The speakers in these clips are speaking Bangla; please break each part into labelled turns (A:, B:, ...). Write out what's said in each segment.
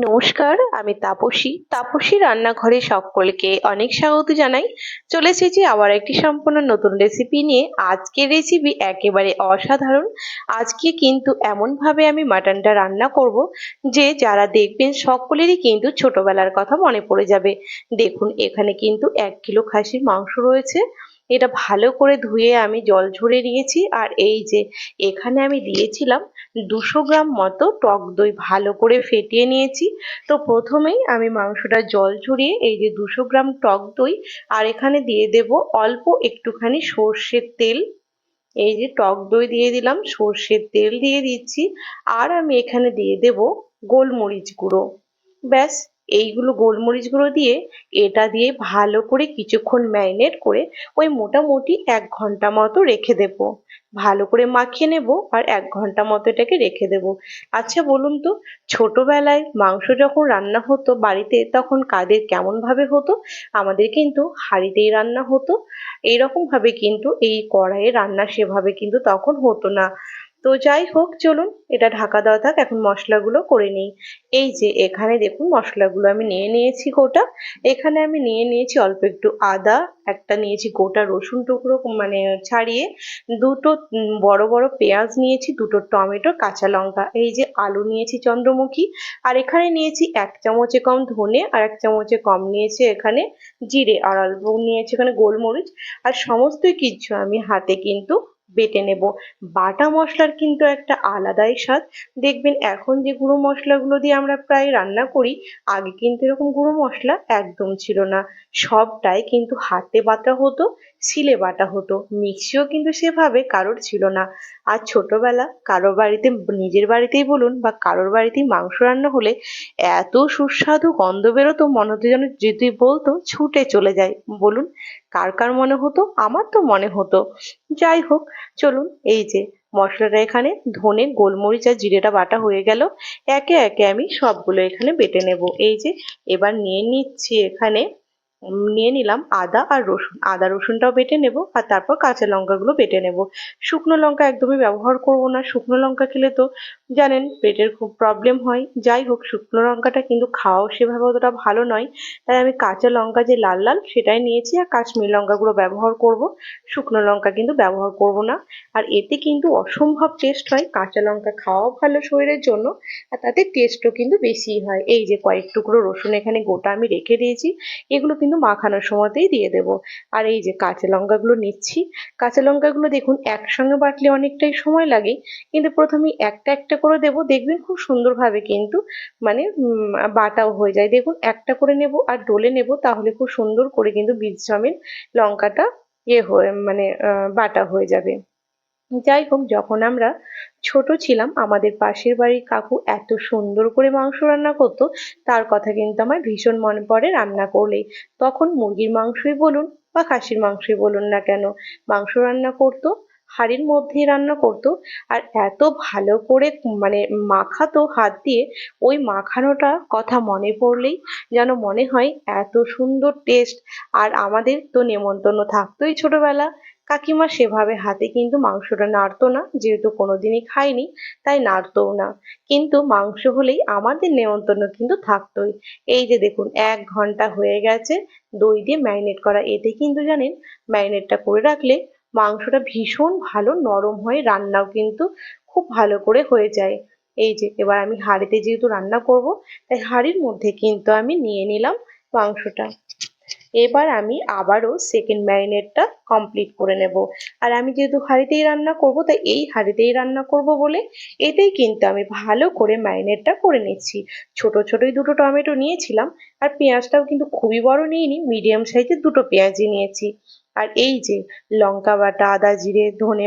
A: নমস্কার, আমি তাপসী রান্নাঘরে সকলকে অনেক স্বাগত জানাই। চলে এসেছি আবার একটি সম্পূর্ণ নতুন রেসিপি নিয়ে। আজকের রেসিপি একেবারে অসাধারণ। আজকে কিন্তু এমনভাবে আমি মাটনটা রান্না করব যে যারা দেখবেন সকলেরই কিন্তু ছোটবেলার কথা মনে পড়ে যাবে। দেখুন, এখানে কিন্তু 1 কিলো খাসির মাংস রয়েছে। এটা ভালো করে ধুয়ে আমি জল ঝরিয়ে নিয়েছি। আর এই যে এখানে আমি দিয়েছিলাম 200 গ্রাম মতো টক দই, ভালো করে ফেটিয়ে নিয়েছি। তো প্রথমেই আমি মাংসটা জল ঝরিয়ে এই যে 200 গ্রাম টক দই, আর এখানে দিয়ে দেব অল্প একটুখানি সর্ষের তেল। এই যে টক দই দিয়ে দিলাম, সর্ষের তেল দিয়ে দিচ্ছি, আর আমি এখানে দিয়ে দেব গোলমরিচ গুঁড়ো। ব্যাস, এইগুলো গোলমরিচ গুঁড়ো দিয়ে এটা দিয়ে ভালো করে কিছুক্ষণ ম্যারিনেট করে ওই মোটামুটি 1 ঘন্টা মতো রেখে দেব। ভালো করে মাখিয়ে নেব আর 1 ঘন্টা মতো এটাকে রেখে দেব। আচ্ছা বলুন তো, ছোটবেলায় মাংস যখন রান্না হতো বাড়িতে তখন কাদের কেমন ভাবে হতো? আমাদের কিন্তু হাঁড়িতেই রান্না হতো। এইরকম ভাবে কিন্তু এই কড়াইয়ে রান্না সেভাবে কিন্তু তখন হতো না। তো যাই হোক, চলুন এটা ঢাকা দেওয়া থাক, এখন মশলাগুলো করে নিই। এই যে এখানে দেখুন মশলাগুলো আমি নিয়ে নিয়েছি গোটা। এখানে আমি নিয়ে নিয়েছি অল্প একটু আদা, একটা নিয়েছি গোটা রসুন টুকরো মানে ছাড়িয়ে, দুটো বড় বড় পেঁয়াজ নিয়েছি, দুটো টমেটো, কাঁচা লঙ্কা, এই যে আলু নিয়েছি চন্দ্রমুখী, আর এখানে নিয়েছি 1 চামচে কম ধনে, আর 1 চামচে কম নিয়েছি এখানে জিরে, আর অল্প নিয়েছি এখানে গোলমরিচ। আর সমস্ত কিছু আমি হাতে কিন্তু বেটে নেব। বাটা মশলার কিন্তু একটা আলাদাই স্বাদ। দেখবেন এখন যে গুঁড়ো মশলাগুলো দিয়ে আমরা প্রায় রান্না করি, আগে কিন্তু এরকম গুঁড়ো মশলা একদম ছিল না। সবটাই কিন্তু হাতে বাটা হতো, শিলে বাটা হতো, মিক্সিও কিন্তু সেভাবে কারোর ছিল না। আর ছোটবেলা কারো বাড়িতে, নিজের বাড়িতেই বলুন বা কারোর বাড়িতেই মাংস রান্না হলে এত সুস্বাদু গন্ধ বেরোতো, মনে হতো যেন যদি বলতো ছুটে চলে যায়। বলুন কার কার মনে হতো? আমার তো মনে হতো। যাই হোক, চলুন এই যে মশলাটা এখানে ধনে, গোলমরিচ আর জিরেটা বাটা হয়ে গেল। একে একে আমি সবগুলো এখানে বেটে নেব। এই যে এবার নিয়ে নিচ্ছি এখানে, নিয়ে নিলাম আদা আর রসুন। আদা রসুনটাও বেটে নেব, আর তারপর কাঁচা লঙ্কাগুলো বেটে নেব। শুকনো লঙ্কা একদমই ব্যবহার করব না, শুকনো লঙ্কা খেলে তো জানেন পেটের খুব প্রবলেম হয়। যাই হোক, শুকনো লঙ্কাটা কিন্তু খাওয়াও সেভাবে অতটা ভালো নয়। তাই আমি কাঁচা লঙ্কা যে লাল লাল সেটাই নিয়েছি, আর কাশ্মীরি লঙ্কাগুলো ব্যবহার করব, শুকনো লঙ্কা কিন্তু ব্যবহার করব না। আর এতে কিন্তু অসম্ভব টেস্ট হয়। কাঁচা লঙ্কা খাওয়াও ভালো শরীরের জন্য, আর তাতে টেস্টও কিন্তু বেশিই হয়। এই যে কয়েক টুকরো রসুন এখানে গোটা আমি রেখে দিয়েছি, এগুলো কিন্তু মাখানোর সময়তেই দিয়ে দেব। আর এই যে কাঁচা লঙ্কাগুলো নিচ্ছি। কাঁচা লঙ্কাগুলো দেখুন একসঙ্গে বাটলে অনেকটাই সময় লাগে, কিন্তু প্রথমে একটা একটা করে দেব, দেখবেন খুব সুন্দরভাবে কিন্তু মানে বাটাও হয়ে যায়। দেখুন একটা করে নেব আর ডলে নেব, তাহলে খুব সুন্দর করে কিন্তু বীজ সমেত লঙ্কাটা হয়ে বাটা হয়ে যাবে। যাই হোক, যখন আমরা ছোট ছিলাম আমাদের পাশের বাড়ির কাকু এত সুন্দর করে মাংস রান্না করতো, তার কথা কিন্তু আমার ভীষণ মনে পড়ে রান্না করলেই। তখন মুরগির মাংসই বলুন বা খাসির মাংসই বলুন না কেন, মাংস রান্না করতো, হাঁড়ির মধ্যেই রান্না করতো, আর এত ভালো করে মানে মাখাতো হাত দিয়ে। ওই মাখানোটা কথা মনে পড়লেই যেন মনে হয় এত সুন্দর টেস্ট। আর আমাদের তো নেমন্তন্ন থাকতোই ছোটবেলা, কাকিমা সেভাবে হাতে কিন্তু মাংসটা নাড়তো না, যেহেতু কোনোদিনই খাইনি তাই নাড়তোও না। কিন্তু মাংস হলেই আমাদের নেমন্তন্ন কিন্তু থাকতোই। এই যে দেখুন 1 ঘন্টা হয়ে গেছে দই দিয়ে ম্যারিনেট করা। এতে কিন্তু জানেন ম্যারিনেটটা করে রাখলে মাংসটা ভীষণ ভালো নরম হয়, রান্নাও কিন্তু খুব ভালো করে হয়ে যায়। এই যে এবার আমি হাঁড়িতে যেহেতু রান্না করব, তাই হাঁড়ির মধ্যে কিন্তু আমি নিয়ে নিলাম মাংসটা। এবার আমি আবারও সেকেন্ড ম্যারিনেটটা কমপ্লিট করে নেব। আর আমি যেহেতু হাঁড়িতেই রান্না করব, তাই এই হাঁড়িতেই রান্না করব বলে এতেই কিন্তু আমি ভালো করে ম্যারিনেটটা করে নিচ্ছি। ছোট ছোটই দুটো টমেটো নিয়েছিলাম, আর পেঁয়াজটাও কিন্তু খুবই বড় নিইনি, মিডিয়াম সাইজের দুটো পেঁয়াজই নিয়েছি। আর এই যে লঙ্কা বাটা, আদা জিরে ধনে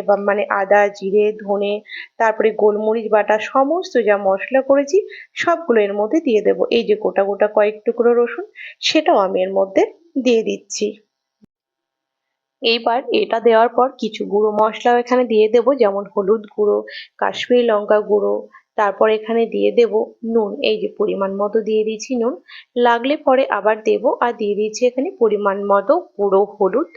A: আদা জিরে ধনে, তারপরে গোলমরিচ বাটা, সমস্ত যা মশলা করেছি সবগুলো এর মধ্যে দিয়ে দেবো। এই যে গোটা গোটা কয়েক টুকরো রসুন, সেটাও আমি এর মধ্যে দিয়ে দিচ্ছি। এইবার এটা দেওয়ার পর কিছু গুঁড়ো মশলাও এখানে দিয়ে দেব, যেমন হলুদ গুঁড়ো, কাশ্মীরি লঙ্কা গুঁড়ো, তারপর এখানে দিয়ে দেব নুন। এই যে পরিমাণ মতো দিয়ে দিয়েছি নুন, লাগলে পরে আবার দেব। আর দিয়ে দিয়েছি এখানে পরিমাণ মতো গুঁড়ো হলুদ।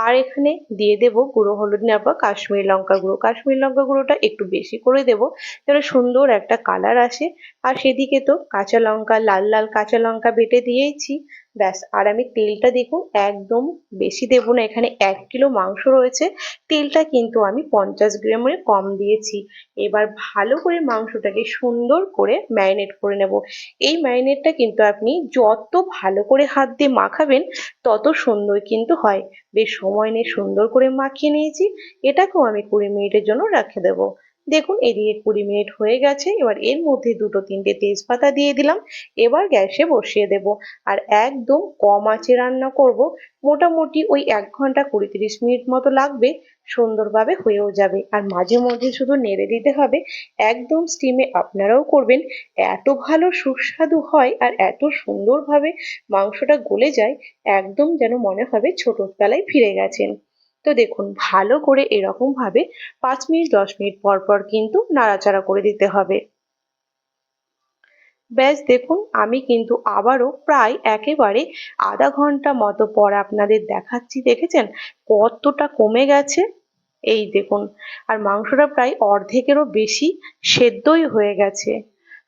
A: আর এখানে দিয়ে দেব গুঁড়ো হলুদ নেওয়ার পর কাশ্মীরি লঙ্কা গুঁড়ো। কাশ্মীরি লঙ্কা গুঁড়োটা একটু বেশি করে দেবো যেন সুন্দর একটা কালার আসে। আর সেদিকে তো কাঁচা লঙ্কা, লাল লাল কাঁচা লঙ্কা বেটে দিয়েছি। ব্যাস, আর আমি তেলটা দেখুন একদম বেশি দেবো না, এখানে 1 কিলো মাংস রয়েছে। তেলটা কিন্তু আমি 50 গ্রামের কম দিয়েছি। এবার ভালো করে মাংসটাকে সুন্দর করে ম্যারিনেট করে নেব। এই ম্যারিনেটটা কিন্তু আপনি যত ভালো করে হাত দিয়ে মাখাবেন তত সুন্দর কিন্তু হয়। বেশ সময় নিয়ে সুন্দর করে মাখিয়ে নিয়েছি। এটাকেও আমি 20 মিনিটের জন্য রেখে দেবো। দেখুন এদিকে 20 মিনিট হয়ে গেছে। এবার এর মধ্যে দুটো তিনটে তেজপাতা দিয়ে দিলাম। এবার গ্যাসে বসিয়ে দেব। আর একদম কম আঁচে রান্না করব। মোটামুটি ওই 1 ঘন্টা 20-30 মিনিট মতো লাগবে। সুন্দরভাবে হয়েও যাবে। আর মাঝে মধ্যে শুধু নেড়ে দিতে হবে। একদম স্টিমে আপনারাও করবেন, এত ভালো সুস্বাদু হয় আর এত সুন্দরভাবে মাংসটা গলে যায়, একদম যেন মনে হবে ছোটবেলায় ফিরে গেছেন। তো দেখুন ভালো করে এরকম ভাবে 5 মিনিট 10 মিনিট পর পর কিন্তু নাড়াচাড়া করে দিতে হবে। ব্যাস দেখুন আমি কিন্তু আবারও প্রায় একেবারে আধা ঘন্টা মতো পর আপনাদের দেখাচ্ছি। দেখেছেন কতটা কমে গেছে? এই দেখুন। আর মাংসটা প্রায় অর্ধেকেরও বেশি সেদ্ধই হয়ে গেছে।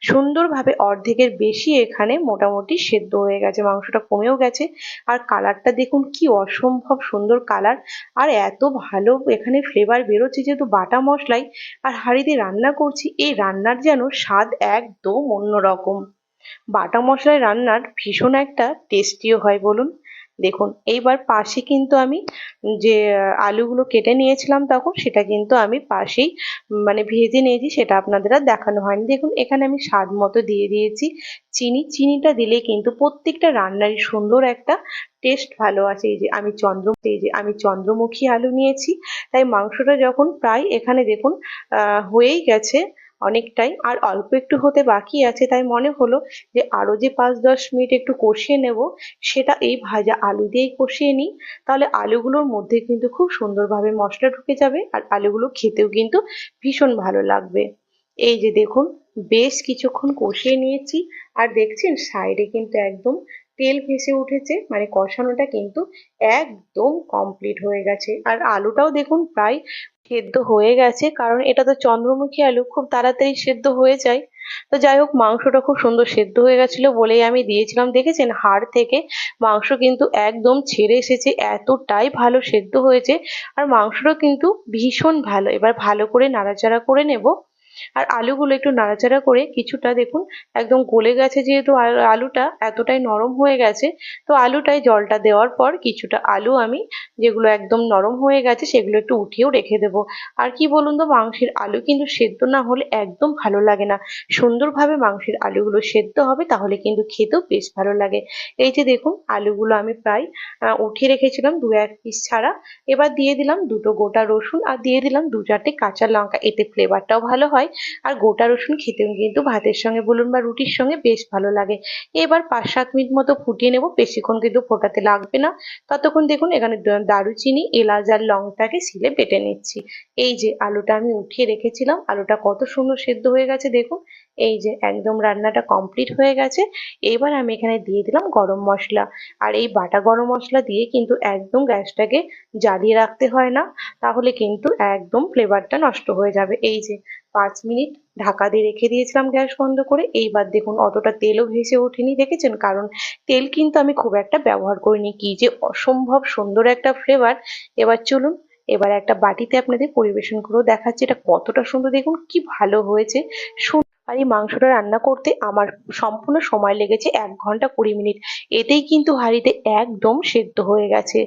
A: সুন্দরভাবে অর্ধেকের বেশি এখানে মোটামুটি সেদ্ধ হয়ে গেছে, মাংসটা কমেও গেছে। আর কালারটা দেখুন কি অসম্ভব সুন্দর কালার। আর এত ভালো এখানে ফ্লেভার বেরোচ্ছে যেহেতু বাটা মশলায় আর হাঁড়িতে রান্না করছি, এই রান্নার যেন স্বাদ একদম অন্যরকম। বাটা মশলায় রান্নার ভীষণ একটা টেস্টিও হয় বলুন। দেখুন এইবার পাশে কিন্তু আমি যে আলুগুলো কেটে নিয়েছিলাম তখন সেটা কিন্তু আমি পাশেই মানে ভেজে নিয়েছি, সেটা আপনাদের আর দেখানো হয়নি। দেখুন এখানে আমি স্বাদ মতো দিয়ে দিয়েছি চিনি। চিনিটা দিলে কিন্তু প্রত্যেকটা রান্নারই সুন্দর একটা টেস্ট ভালো আসে। এই যে আমি চন্দ্রমুখী আলু নিয়েছি। তাই মাংসটা যখন প্রায় এখানে দেখুন হয়েই গেছে অনেকটাই, আর অল্প একটু হতে বাকি আছে, তাই মনে হলো যে আরো যে 5-10 মিনিট একটু কষিয়ে নেব, সেটা এই ভাজা আলু দিয়েই কষিয়ে নিই। তাহলে আলুগুলোর মধ্যে কিন্তু খুব সুন্দরভাবে মশলা ঢুকে যাবে আর আলুগুলো খেতেও কিন্তু ভীষণ ভালো লাগবে। এই যে দেখুন বেশ কিছুক্ষণ কষিয়ে নিয়েছি। আর দেখছেন সাইডে কিন্তু একদম তেল ভেসে উঠেছে, মানে কষানোটা কিন্তু একদম কমপ্লিট হয়ে গেছে। আর আলুটাও দেখুন প্রায় সেদ্ধ হয়ে গেছে, কারণ এটা তো চন্দ্রমুখী আলু, খুব তাড়াতাড়ি সেদ্ধ হয়ে যায়। তো যাই হোক মাংসটা খুব সুন্দর সেদ্ধ হয়ে গেছিল বলেই আমি দিয়েছিলাম। দেখেছেন হাড় থেকে মাংস কিন্তু একদম ছেড়ে এসেছে, এতটাই ভালো সেদ্ধ হয়েছে। আর মাংসটা কিন্তু ভীষণ ভালো। এবার ভালো করে নাড়াচাড়া করে নেব। আর আলুগুলো একটু নাড়াচাড়া করে কিছুটা দেখুন একদম গলে গেছে, যেহেতু আলুটা এতটাই নরম হয়ে গেছে। তো আলুটায় জলটা দেওয়ার পর কিছুটা আলু আমি যেগুলো একদম নরম হয়ে গেছে সেগুলো একটু উঠিয়েও রেখে দেবো। আর কি বলুন তো, মাংসের আলু কিন্তু সেদ্ধ না হলে একদম ভালো লাগে না। সুন্দরভাবে মাংসের আলুগুলো সেদ্ধ হবে তাহলে কিন্তু খেতেও বেশ ভালো লাগে। এই যে দেখুন আলুগুলো আমি প্রায় উঠিয়ে রেখেছিলাম 2-1 পিস ছাড়া। এবার দিয়ে দিলাম দুটো গোটা রসুন আর দিয়ে দিলাম 2-4টে কাঁচা লঙ্কা, এতে ফ্লেভারটাও ভালো হয়। আর গোটা রসুন খেতেও কিন্তু ভাতের সঙ্গে বলুন বা রুটির সঙ্গে বেশ ভালো লাগে। এবার 5-7 মিনিট মতো ফুটিয়ে নেব, বেশিক্ষণ কিন্তু ফোটাতে লাগবে না। ততক্ষণ দেখুন এখানে দারুচিনি, এলাচ আর লংটাকে শিলে বেটে নিচ্ছি। এই যে আলুটা আমি উঠিয়ে রেখেছিলাম, আলুটা কত সুন্দর সেদ্ধ হয়ে গেছে দেখুন। এই যে একদম রান্নাটা কমপ্লিট হয়ে গেছে। এবার আমি এখানে দিয়ে দিলাম গরম মশলা। আর এই বাটা গরম মশলা দিয়ে কিন্তু একদম গ্যাসটাকে জ্বালিয়ে রাখতে হয় না, তাহলে কিন্তু একদম ফ্লেভারটা নষ্ট হয়ে যাবে। এই যে 5 মিনিট ঢাকা দিয়ে রেখে দিয়েছিলাম গ্যাস বন্ধ করে। এইবার দেখুন অতটা তেলও ভেসে ওঠেনি, দেখেছেন? কারণ তেল কিন্তু আমি খুব একটা ব্যবহার করিনি। কি যে অসম্ভব সুন্দর একটা ফ্লেভার। এবার চলুন এবার একটা বাটিতে আপনাদের পরিবেশন করেও দেখাচ্ছি এটা কতটা সুন্দর। দেখুন কি ভালো হয়েছে। আর এই মাংসটা রান্না করতে আমার সম্পূর্ণ সময় লেগেছে 1 ঘন্টা 20 মিনিট। এতেই কিন্তু হাঁড়িতে একদম সেদ্ধ হয়ে গেছে।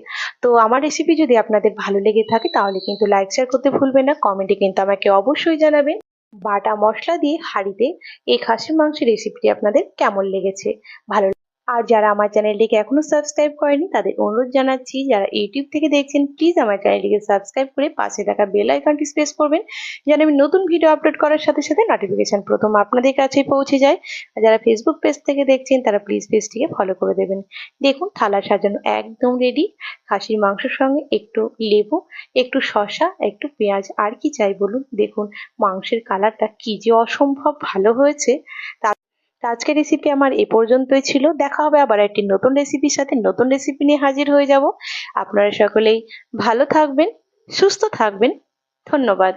A: তো আমার রেসিপি যদি আপনাদের ভালো লেগে থাকে তাহলে কিন্তু লাইক শেয়ার করতে ভুলবেন না, কমেন্টে কিন্তু আমাকে অবশ্যই জানাবেন বাটা মশলা দিয়ে হাঁড়িতে এই খাসির মাংসের রেসিপিটি আপনাদের কেমন লেগেছে। ভালো আর যারা আমার চ্যানেলটিকে এখনো সাবস্ক্রাইব করেনি তাদের অনুরোধ জানাচ্ছি, যারা ইউটিউব থেকে দেখছেন প্লিজ আমার চ্যানেলটিকে সাবস্ক্রাইব করে পাশে থাকা বেল আইকনটি প্রেস করবেন, যেন আমি নতুন ভিডিও আপলোড করার সাথে সাথে নোটিফিকেশন প্রথম আপনাদের কাছে পৌঁছে যায়। আর যারা ফেসবুক পেজ থেকে দেখছেন তারা প্লিজ পেজটিকে ফলো করে দেবেন। দেখুন থালা সাজানো একদম রেডি। খাসির মাংসের সঙ্গে একটু লেবু, একটু শসা, একটু পেঁয়াজ, আর কি চাই বলুন। দেখুন মাংসের কালারটা কি যে অসম্ভব ভালো হয়েছে। তো আজকের রেসিপি আমার এ পর্যন্তই ছিল। দেখা হবে আবার একটি নতুন রেসিপির সাথে, নতুন রেসিপি নিয়ে হাজির হয়ে যাব। আপনারা সকলেই ভালো থাকবেন, সুস্থ থাকবেন। ধন্যবাদ।